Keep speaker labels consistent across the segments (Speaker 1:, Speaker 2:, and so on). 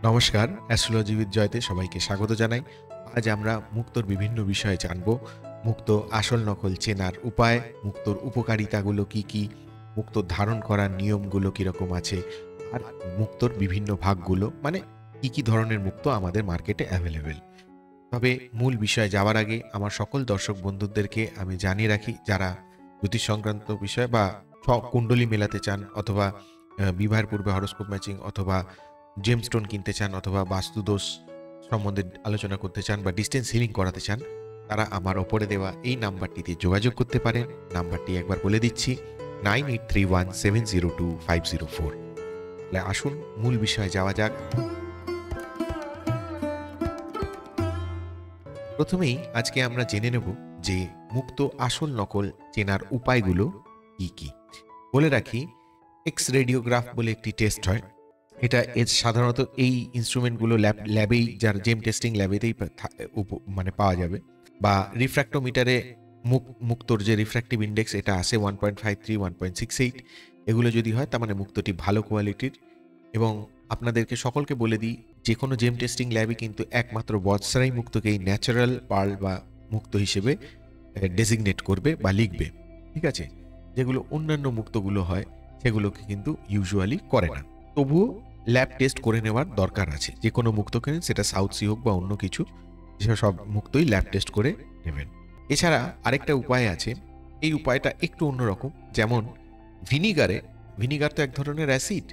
Speaker 1: নমস্কার, অ্যাস্ট্রোলজিবিদ জয়তে সবাইকে স্বাগত জানাই। আজ আমরা মুক্তোর বিভিন্ন বিষয়ে জানব। মুক্তো আসল নকল চেনার উপায়, মুক্তোর উপকারিতাগুলো কি কি, মুক্তো ধারণ করার নিয়মগুলো কীরকম আছে, আর মুক্তোর বিভিন্ন ভাগগুলো মানে কি কি ধরনের মুক্তো আমাদের মার্কেটে অ্যাভেলেবেল। তবে মূল বিষয়ে যাওয়ার আগে আমার সকল দর্শক বন্ধুদেরকে আমি জানিয়ে রাখি, যারা জ্যোতিষ সংক্রান্ত বিষয় বা কুণ্ডলী মেলাতে চান, অথবা বিবাহের পূর্বে হরোস্কোপ ম্যাচিং, অথবা জেমস্টোন কিনতে চান, অথবা বাস্তুদোষ সম্বন্ধে আলোচনা করতে চান, বা ডিস্টেন্স হিলিং করাতে চান, তারা আমার ওপরে দেওয়া এই নাম্বারটিতে যোগাযোগ করতে পারেন। নাম্বারটি একবার বলে দিচ্ছি, 9831702504। তাহলে আসুন মূল বিষয়ে যাওয়া যাক। প্রথমেই আজকে আমরা জেনে নেব যে মুক্তো আসল নকল চেনার উপায়গুলো কি কি। বলে রাখি, এক্স রেডিওগ্রাফ বলে একটি টেস্ট হয়। এটা সাধারণত এই ইনস্ট্রুমেন্টগুলো ল্যাবেই, যার জেম টেস্টিং ল্যাবেতেই মানে পাওয়া যাবে। বা রিফ্র্যাক্টোমিটারে মুক্তোর যে রিফ্র্যাক্টিভ ইন্ডেক্স এটা আসে 1.53, 1.68। এগুলো যদি হয় তার মানে মুক্তোটি ভালো কোয়ালিটির। এবং আপনাদেরকে সকলকে বলে দিই, যে কোনো জেম টেস্টিং ল্যাবে কিন্তু একমাত্র বৎসরাই মুক্তোকেই ন্যাচারাল পার্ল বা মুক্ত হিসেবে ডেজিগনেট করবে বা লিখবে। ঠিক আছে, যেগুলো অন্যান্য মুক্তগুলো হয় সেগুলোকে কিন্তু ইউজুয়ালি করে না। তবুও ল্যাব টেস্ট করে নেওয়ার দরকার আছে। যে কোনো মুক্ত কেনেন, সেটা সাউথ সি হোক বা অন্য কিছু, সব মুক্তই ল্যাব টেস্ট করে নেবেন। এছাড়া আরেকটা উপায় আছে, এই উপায়টা একটু অন্যরকম। যেমন ভিনিগার তো এক ধরনের অ্যাসিড।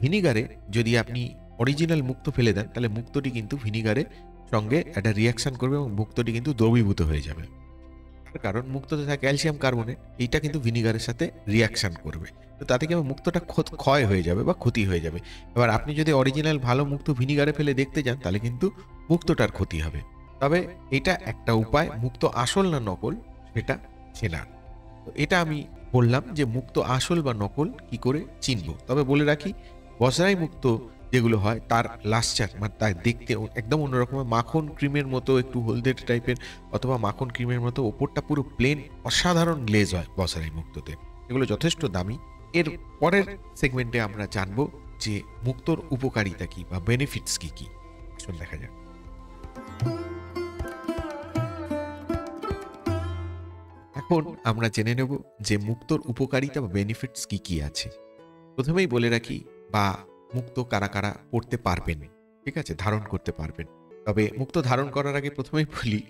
Speaker 1: ভিনিগারে যদি আপনি অরিজিনাল মুক্তো ফেলে দেন, তাহলে মুক্তটি কিন্তু ভিনিগারের সঙ্গে একটা রিয়াকশন করবে এবং মুক্তটি কিন্তু দ্রবীভূত হয়ে যাবে। কারণ মুক্ততে থাকে ক্যালসিয়াম কার্বনেট, এইটা কিন্তু ভিনিগারের সাথে রিয়াকশন করবে। তো তাতে কি মুক্তটা ক্ষয় হয়ে যাবে বা ক্ষতি হয়ে যাবে। এবার আপনি যদি অরিজিনাল ভালো মুক্ত ভিনিগারে ফেলে দেখতে যান, তাহলে কিন্তু মুক্তটার ক্ষতি হবে। তবে এটা একটা উপায় মুক্ত আসল না নকল সেটা চেনার। তো এটা আমি বললাম যে মুক্ত আসল বা নকল কি করে চিনব। তবে বলে রাখি, বসরাই মুক্ত যেগুলো হয় তার লাস্টার মানে তার দেখতে একদম অন্যরকম, মাখন ক্রিমের মতো, একটু হলদে টাইপের অথবা মাখন ক্রিমের মতো, ওপরটা পুরো প্লেন অসাধারণ গ্লেজ হয় বসরাই মুক্ততে। এগুলো যথেষ্ট দামি। এর পরের সেগমেন্টে আমরা জানবো যে মুক্তোর উপকারিতা কি বা বেনিফিটস কি কি। আসুন দেখা যাক। এখন আমরা জেনে নেব যে মুক্তোর উপকারিতা বা বেনিফিটস কি কি আছে। প্রথমেই বলে রাখি, বা মুক্ত কারা কারা পড়তে পারবেন, ঠিক আছে, ধারণ করতে পারবেন। তবে মুক্ত ধারণ করার আগে প্রথমেই বলি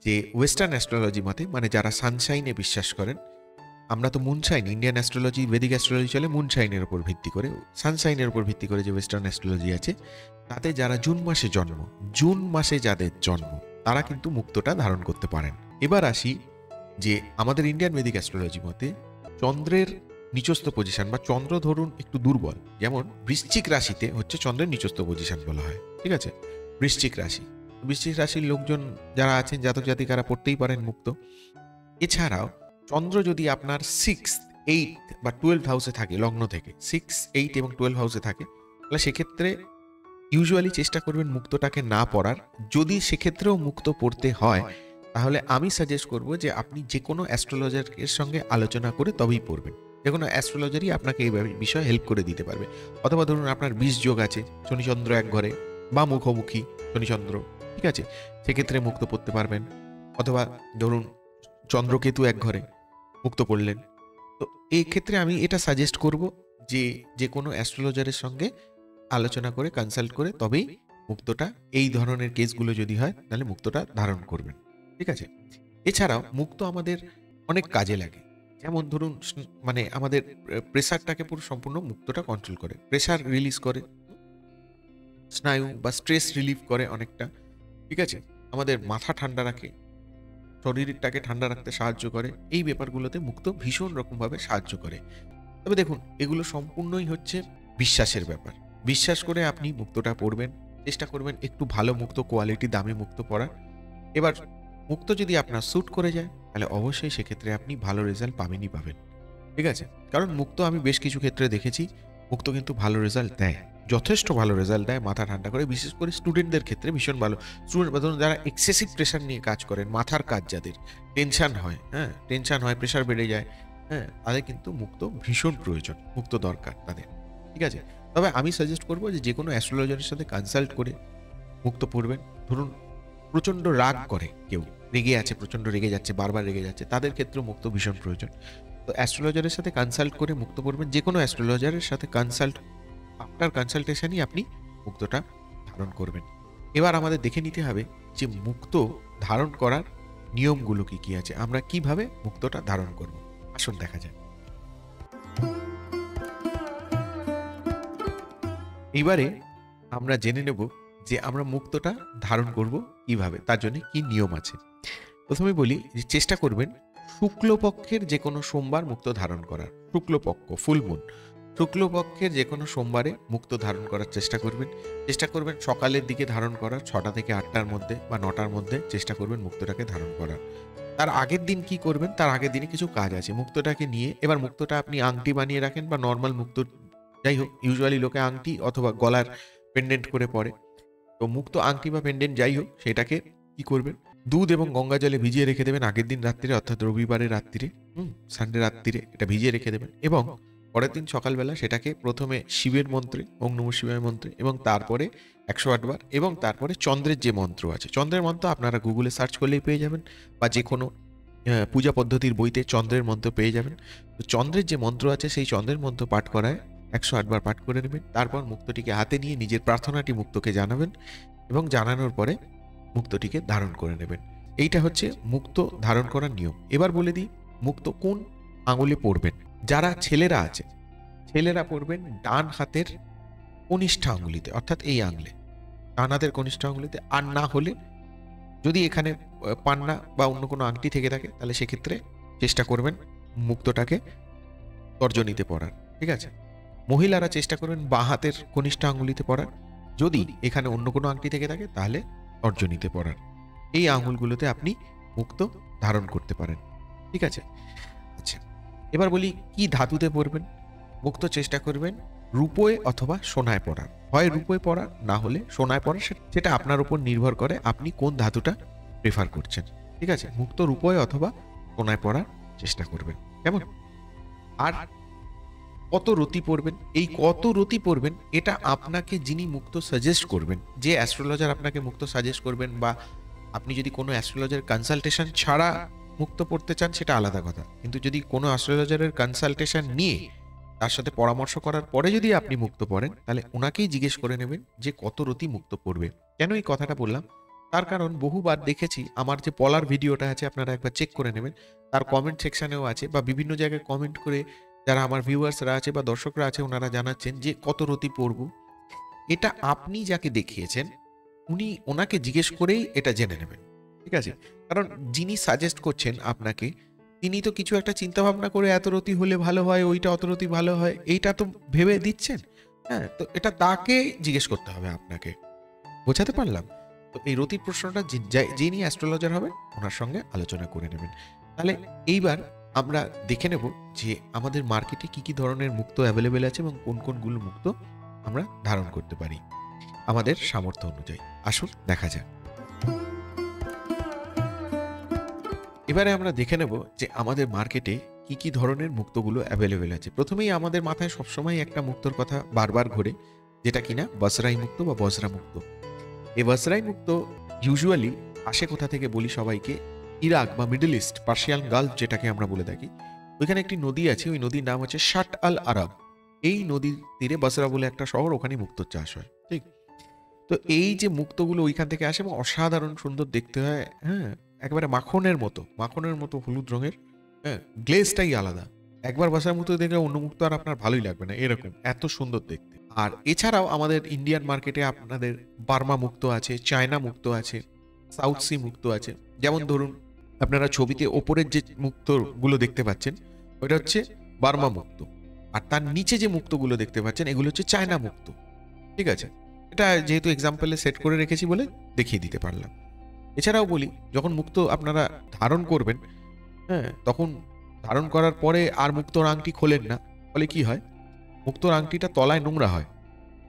Speaker 1: যে ওয়েস্টার্ন অ্যাস্ট্রোলজি মতে, মানে যারা সানশাইনে বিশ্বাস করেন, আমরা তো মুনশাইন, ইন্ডিয়ান অ্যাস্ট্রোলজি, বেদিক অ্যাস্ট্রোলজি চলে মুনশাইনের উপর ভিত্তি করে, সানশাইনের উপর ভিত্তি করে যে ওয়েস্টার্ন অ্যাস্ট্রোলজি আছে, তাতে যারা জুন মাসে যাদের জন্ম, তারা কিন্তু মুক্তটা ধারণ করতে পারেন। এবার আসি যে আমাদের ইন্ডিয়ান বেদিক অ্যাস্ট্রোলজি মতে চন্দ্রের নিচস্থ পজিশন বা চন্দ্র ধরুন একটু দুর্বল, যেমন বৃশ্চিক রাশিতে হচ্ছে চন্দ্রের নিচস্থ পজিশন বলা হয়। ঠিক আছে, বৃশ্চিক রাশির লোকজন যারা আছেন, জাতক জাতিকারা পড়তেই পারেন মুক্ত। এছাড়াও চন্দ্র যদি আপনার 6, 8 বা 12 হাউসে থাকে, লগ্ন থেকে 6, 8 এবং 12 হাউসে থাকে, তাহলে সেক্ষেত্রে ইউজুয়ালি চেষ্টা করবেন মুক্তটাকে না পড়ার। যদি সেক্ষেত্রেও মুক্ত পড়তে হয়, তাহলে আমি সাজেস্ট করব যে আপনি যে কোনো অ্যাস্ট্রোলজারের সঙ্গে আলোচনা করে তবেই পড়বেন। যে কোনো অ্যাস্ট্রোলজারই আপনাকে এই বিষয়ে হেল্প করে দিতে পারবে। অথবা ধরুন আপনার 20 যোগ আছে, শনিচন্দ্র এক ঘরে বা মুখোমুখি শনিচন্দ্র, ঠিক আছে, সেক্ষেত্রে মুক্ত পড়তে পারবেন। অথবা ধরুন চন্দ্রকেতু এক ঘরে, মুক্ত পড়লেন। তো এই ক্ষেত্রে আমি এটা সাজেস্ট করব যে যে কোনো অ্যাস্ট্রোলজারের সঙ্গে আলোচনা করে, কনসাল্ট করে তবেই মুক্তটা, এই ধরনের কেসগুলো যদি হয়, তাহলে মুক্তটা ধারণ করবেন। ঠিক আছে, এছাড়াও মুক্ত আমাদের অনেক কাজে লাগে। যেমন ধরুন মানে আমাদের প্রেসারটাকে পুরো সম্পূর্ণ মুক্তটা কন্ট্রোল করে, প্রেসার রিলিজ করে, স্নায়ু বা স্ট্রেস রিলিফ করে অনেকটা। ঠিক আছে, আমাদের মাথা ঠান্ডা রাখে, শরীরটাকে ঠান্ডা রাখতে সাহায্য করে। এই ব্যাপারগুলোতে মুক্ত ভীষণ রকমভাবে সাহায্য করে। তবে দেখুন, এগুলো সম্পূর্ণই হচ্ছে বিশ্বাসের ব্যাপার। বিশ্বাস করে আপনি মুক্তটা পড়বেন, চেষ্টা করবেন একটু ভালো মুক্ত, কোয়ালিটি দামি মুক্ত পড়ার। এবার মুক্ত যদি আপনার স্যুট করে যায়, তাহলে অবশ্যই সেক্ষেত্রে আপনি ভালো রেজাল্ট পাবেনই পাবেন। ঠিক আছে, কারণ মুক্ত আমি বেশ কিছু ক্ষেত্রে দেখেছি, মুক্ত কিন্তু ভালো রেজাল্ট দেয়, যথেষ্ট ভালো রেজাল্ট দেয়, মাথা ঠান্ডা করে। বিশেষ করে স্টুডেন্টদের ক্ষেত্রে ভীষণ ভালো। স্টুডেন্ট বা ধরুন যারা এক্সেসিভ প্রেশার নিয়ে কাজ করেন, মাথার কাজ যাদের, টেনশন হয়, প্রেশার বেড়ে যায়, তাদের কিন্তু মুক্ত ভীষণ প্রয়োজন, মুক্ত দরকার তাদের। ঠিক আছে, তবে আমি সাজেস্ট করবো যে কোনো অ্যাস্ট্রোলজারের সাথে কনসাল্ট করে মুক্ত পরবেন। ধরুন প্রচণ্ড রাগ করে কেউ, রেগে আছে, প্রচণ্ড রেগে যাচ্ছে, বারবার রেগে যাচ্ছে, তাদের ক্ষেত্রেও মুক্ত ভীষণ প্রয়োজন। তো অ্যাস্ট্রোলজারের সাথে কনসাল্ট করে মুক্ত পরবেন। যে কোনো অ্যাস্ট্রোলজারের সাথে কনসাল্ট, আফটার কনসালটেশনই আপনি মুক্তটা ধারণ করবেন। এবার আমাদের দেখে নিতে হবে যে মুক্ত ধারণ করার নিয়মগুলো কি কি আছে, আমরা কিভাবে মুক্তটা ধারণ করব। আসুন দেখা যায়। এইবারে আমরা জেনে নেব যে আমরা মুক্তটা ধারণ করব কিভাবে, তার জন্য কি নিয়ম আছে। প্রথমে বলি যে চেষ্টা করবেন শুক্লপক্ষের যে কোনো সোমবার মুক্ত ধারণ করার। শুক্লপক্ষ, ফুল মুন, শুক্লপক্ষের যে কোনো সোমবারে মুক্ত ধারণ করার চেষ্টা করবেন। চেষ্টা করবেন সকালের দিকে ধারণ করার, 6টা থেকে 8টার মধ্যে বা 9টার মধ্যে চেষ্টা করবেন মুক্তটাকে ধারণ করার। তার আগের দিন কি করবেন, তার আগের দিনে কিছু কাজ আছে মুক্তটাকে নিয়ে। এবার মুক্তটা আপনি আংটি বানিয়ে রাখেন বা নর্মাল মুক্ত, যাই হোক, ইউজুয়ালি লোকে আংটি অথবা গলার পেন্ডেন্ট করে পরে। তো মুক্ত আংটি বা পেন্ডেন্ট যাই হোক, সেটাকে কি করবেন, দুধ এবং গঙ্গা জলে ভিজিয়ে রেখে দেবেন আগের দিন রাত্রিরে, অর্থাৎ রবিবারের রাত্রিরে, সানডে রাত্রিরে এটা ভিজিয়ে রেখে দেবেন। এবং পরের দিন সকালবেলা সেটাকে প্রথমে শিবের মন্ত্রে, ওং নমঃ শিবায় মন্ত্রে, এবং তারপরে 108 বার, এবং তারপরে চন্দ্রের যে মন্ত্র আছে, চন্দ্রের মন্ত্র আপনারা গুগলে সার্চ করলেই পেয়ে যাবেন, বা যে কোনো পূজা পদ্ধতির বইতে চন্দ্রের মন্ত্র পেয়ে যাবেন। তো চন্দ্রের যে মন্ত্র আছে সেই চন্দ্রের মন্ত্র পাঠ করায় 108 বার পাঠ করে নেবেন। তারপর মুক্তটিকে হাতে নিয়ে নিজের প্রার্থনাটি মুক্তকে জানাবেন, এবং জানানোর পরে মুক্তটিকে ধারণ করে নেবেন। এইটা হচ্ছে মুক্ত ধারণ করার নিয়ম। এবার বলে দিই মুক্ত কোন আঙুলে পড়বেন। যারা ছেলেরা আছে, ছেলেরা পড়বেন ডান হাতের কনিষ্ঠ আঙুলিতে, অর্থাৎ এই আঙুলে, ডান হাতের কনিষ্ঠ আঙুলিতে। আর না হলে যদি এখানে পান্না বা অন্য কোনো আংটি থেকে থাকে, তাহলে সেক্ষেত্রে চেষ্টা করবেন মুক্তটাকে তর্জনীতে পড়ার, ঠিক আছে। মহিলারা চেষ্টা করবেন বাঁ হাতের কনিষ্ঠ আঙুলিতে পড়ার। যদি এখানে অন্য কোনো আংটি থেকে থাকে তাহলে তর্জনীতে পড়ার। এই আঙুলগুলোতে আপনি মুক্ত ধারণ করতে পারেন, ঠিক আছে। আচ্ছা, এবার বলি কি ধাতুতে পড়বেন। মুক্ত চেষ্টা করবেন রূপোয় অথবা সোনায় পড়ার, হয় রূপোয় পড়ার, না হলে সোনায় পড়ার। সেটা আপনার উপর নির্ভর করে আপনি কোন ধাতুটা প্রেফার করছেন, ঠিক আছে। মুক্ত রূপোয় অথবা সোনায় পড়ার চেষ্টা করবেন, কেমন। আর কত রতি পড়বেন, এই কত রতি পড়বেন এটা আপনাকে যিনি মুক্ত সাজেস্ট করবেন, যে অ্যাস্ট্রোলজার আপনাকে মুক্ত সাজেস্ট করবেন, বা আপনি যদি কোনো অ্যাস্ট্রোলজার কনসালটেশন ছাড়া মুক্ত পড়তে চান সেটা আলাদা কথা, কিন্তু যদি কোনো অ্যাস্ট্রোলজারের কনসালটেশন নিয়ে তার সাথে পরামর্শ করার পরে যদি আপনি মুক্ত পড়েন, তাহলে ওনাকেই জিজ্ঞেস করে নেবেন যে কত রতি মুক্ত পড়বে। কেন এই কথাটা বললাম, তার কারণ বহুবার দেখেছি, আমার যে পলার ভিডিওটা আছে আপনারা একবার চেক করে নেবেন, তার কমেন্ট সেকশনেও আছে, বা বিভিন্ন জায়গায় কমেন্ট করে যারা আমার ভিউয়ার্সরা আছে বা দর্শকরা আছে ওনারা জানাচ্ছেন যে কত রতি পড়ব। এটা আপনি যাকে দেখিয়েছেন উনি, ওনাকে জিজ্ঞেস করেই এটা জেনে নেবেন, ঠিক আছে। কারণ যিনি সাজেস্ট করছেন আপনাকে, তিনি তো কিছু একটা চিন্তা ভাবনা করে এত রতি হলে ভালো হয়, ওইটা অত রতি ভালো হয়, এইটা তো ভেবে দিচ্ছেন। হ্যাঁ, তো এটা তাকে জিজ্ঞেস করতে হবে আপনাকে। বোঝাতে পারলাম? তো এই রতির প্রশ্নটা যিনি অ্যাস্ট্রোলজার হবেন ওনার সঙ্গে আলোচনা করে নেবেন। তাহলে এইবার আমরা দেখে নেব যে আমাদের মার্কেটে কি কি ধরনের মুক্ত অ্যাভেলেবেল আছে এবং কোন কোনগুলো মুক্ত আমরা ধারণ করতে পারি আমাদের সামর্থ্য অনুযায়ী। আসুন দেখা যাক। এবারে আমরা দেখে নেব যে আমাদের মার্কেটে কি কি ধরনের মুক্তগুলো অ্যাভেলেবেল আছে। প্রথমেই আমাদের মাথায় সবসময় একটা মুক্তর কথা বারবার ঘোরে, যেটা কিনা বসরাই মুক্ত বা বজরা মুক্ত। এই বসরাই মুক্ত ইউজুয়ালি আসে কোথা থেকে বলি সবাইকে, ইরাক বা মিডল ইস্ট, পার্সিয়ান গালফ যেটাকে আমরা বলে থাকি, ওইখানে একটি নদী আছে, ওই নদীর নাম হচ্ছে শাট আল আরব। এই নদীর তীরে বসরা বলে একটা শহর, ওখানে মুক্তোর চাষ হয়, ঠিক। তো এই যে মুক্তগুলো ওইখান থেকে আসে এবং অসাধারণ সুন্দর দেখতে হয়, হ্যাঁ, একেবারে মাখনের মতো হলুদ রঙের, হ্যাঁ, গ্লেজটাই আলাদা। একবার বসার মুক্ত দেখলে অন্য মুক্ত আর আপনার ভালোই লাগবে না, এরকম এত সুন্দর দেখতে। আর এছাড়াও আমাদের ইন্ডিয়ান মার্কেটে আপনাদের বার্মা মুক্ত আছে, চায়না মুক্ত আছে, সাউথ সি মুক্ত আছে। যেমন ধরুন আপনারা ছবিতে ওপরের যে মুক্তগুলো দেখতে পাচ্ছেন ওইটা হচ্ছে বার্মা মুক্ত, আর তার নিচে যে মুক্তগুলো দেখতে পাচ্ছেন এগুলো হচ্ছে চায়না মুক্ত, ঠিক আছে। এটা যেহেতু এক্সাম্পলে সেট করে রেখেছি বলে দেখিয়ে দিতে পারলাম। এছাড়াও বলি, যখন মুক্ত আপনারা ধারণ করবেন, হ্যাঁ, তখন ধারণ করার পরে আর মুক্তর আংটি খোলেন না, ফলে কি হয়, মুক্তর আংটিটা তলায় নোংরা হয়।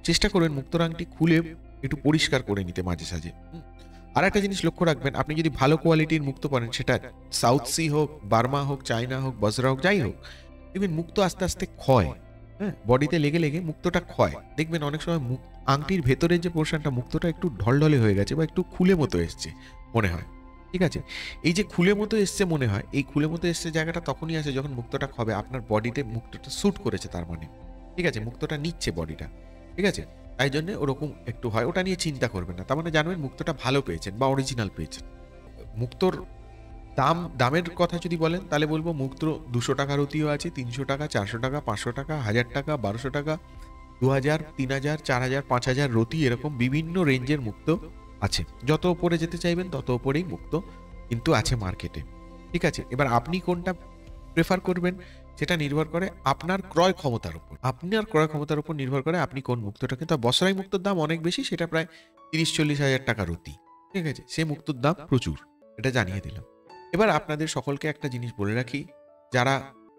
Speaker 1: চেষ্টা করবেন মুক্তর আংটি খুলে একটু পরিষ্কার করে নিতে মাঝে সাঝে। আর একটা জিনিস লক্ষ্য রাখবেন, আপনি যদি ভালো কোয়ালিটির মুক্ত পড়েন, সেটা সাউথ সি হোক, বার্মা হোক, চায়না হোক, বজরা হোক, যাই হোক, দেখবেন মুক্ত আস্তে আস্তে ক্ষয়, হ্যাঁ, বডিতে লেগে লেগে মুক্তোটা ক্ষয়। দেখবেন অনেক সময় আংটির ভেতরের যে পোরশনটা মুক্তোটা একটু ঢলঢলে হয়ে গেছে বা একটু খুলে মতো এসছে মনে হয়। ঠিক আছে? এই যে খুলে মতো এসছে মনে হয়, এই খুলে মতো এসছে জায়গাটা তখনই আসে যখন মুক্তোটা ক্ষবে আপনার বডিতে মুক্তোটা স্যুট করেছে তার মানে। ঠিক আছে? মুক্তোটা নিচ্ছে বডিটা। ঠিক আছে? তাই জন্যে ওরকম একটু হয়। ওটা নিয়ে চিন্তা করবেন না। তার মানে জানবেন মুক্তোটা ভালো পেয়েছেন বা অরিজিনাল পেয়েছেন। মুক্তোর দামের কথা যদি বলেন তাহলে বলব মুক্তো ৳200 রতিও আছে, ৳300, ৳400, ৳500, ৳1000, ৳1200, ৳2000, ৳3000, ৳4000, ৳5000 রতি এরকম বিভিন্ন রেঞ্জের মুক্তো আছে। যত উপরে যেতে চাইবেন তত উপরেই মুক্তো কিন্তু আছে মার্কেটে। ঠিক আছে? এবার আপনি কোনটা প্রেফার করবেন সেটা নির্ভর করে আপনার ক্রয় ক্ষমতার উপর। আপনার ক্রয় ক্ষমতার উপর নির্ভর করে আপনি কোন মুক্তোটা কিন্তু বসরাই মুক্তোর দাম অনেক বেশি, সেটা প্রায় ৩০-৪০ হাজার টাকা রতি। ঠিক আছে? সে মুক্তোর দাম প্রচুর। এটা জানিয়ে দিলাম। এবার আপনাদের সকলকে একটা জিনিস বলে রাখি, যারা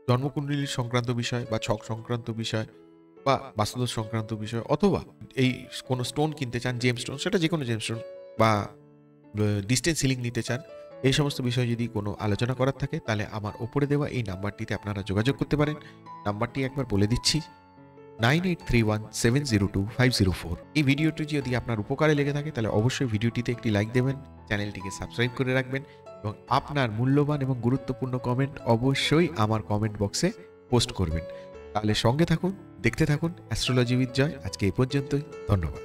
Speaker 1: জন্মকুণ্ডলী সংক্রান্ত বিষয় বা ছক সংক্রান্ত বিষয় বা বাস্তুদোষ সংক্রান্ত বিষয় অথবা এই কোনো স্টোন কিনতে চান, জেম স্টোন, সেটা যেকোনো জেম স্টোন বা ডিসটেন্স হিলিং নিতে চান, এই সমস্ত বিষয়ে যদি কোনো আলোচনা করার থাকে তাহলে আমার ওপরে দেওয়া এই নাম্বারটিতে আপনারা যোগাযোগ করতে পারেন। নাম্বারটি একবার বলে দিচ্ছি, 9831702504। এই ভিডিওটি যদি আপনার উপকারে লেগে থাকে তাহলে অবশ্যই ভিডিওটিতে একটি লাইক দেবেন, চ্যানেলটিকে সাবস্ক্রাইব করে রাখবেন এবং আপনার মূল্যবান এবং গুরুত্বপূর্ণ কমেন্ট অবশ্যই আমার কমেন্ট বক্সে পোস্ট করবেন। তাহলে সঙ্গে থাকুন, দেখতে থাকুন অ্যাস্ট্রোলজি উইথ জয়। আজকে এই পর্যন্তই। ধন্যবাদ।